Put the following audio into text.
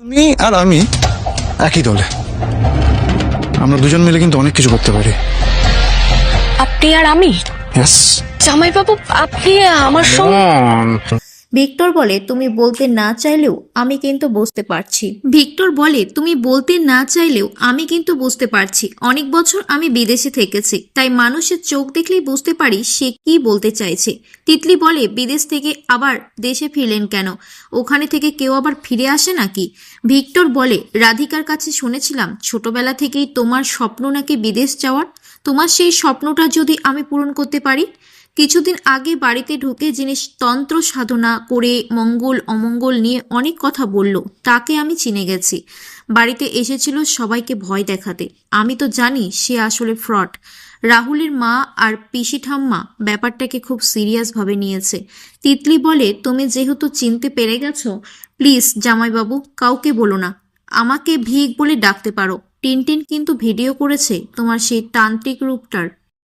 তুমি আর আমি একই দলে, আমরা দুজন মিলে কিন্তু অনেক কিছু করতে পারি। আপনি আর আমি? ইয়েস। জামাইবাবু, আপনি আমার সঙ্গে। ভিক্টর বলে তুমি বলতে না চাইলেও আমি কিন্তু বুঝতে পারছি। অনেক বছর আমি বিদেশে থেকেছি, তাই মানুষের চোখ দেখলেই বুঝতে পারি সে কি বলতে চাইছে। তিতলি বলে বিদেশ থেকে আবার দেশে ফিরলেন কেন? ওখানে থেকে কেউ আবার ফিরে আসে নাকি? ভিক্টর বলে রাধিকার কাছে শুনেছিলাম ছোটবেলা থেকেই তোমার স্বপ্ন নাকি বিদেশ যাওয়ার। তোমার সেই স্বপ্নটা যদি আমি পূরণ করতে পারি। কিছুদিন আগে বাড়িতে ঢুকে যিনি তন্ত্র সাধনা করে মঙ্গল অমঙ্গল নিয়ে অনেক কথা বলল, তাকে আমি চিনে গেছি। বাড়িতে এসেছিল সবাইকে ভয় দেখাতে। আমি তো জানি সে আসলে ফ্রড। রাহুলের মা আর পিসি ঠাম্মা ব্যাপারটাকে খুব সিরিয়াস ভাবে নিয়েছে। তিতলি বলে তুমি যেহেতু চিনতে পেরে গেছো, প্লিজ জামাইবাবু কাউকে বলো না। আমাকে ভিক বলে ডাকতে পারো। টিনটিন কিন্তু ভিডিও করেছে তোমার সেই তান্ত্রিক রূপটার।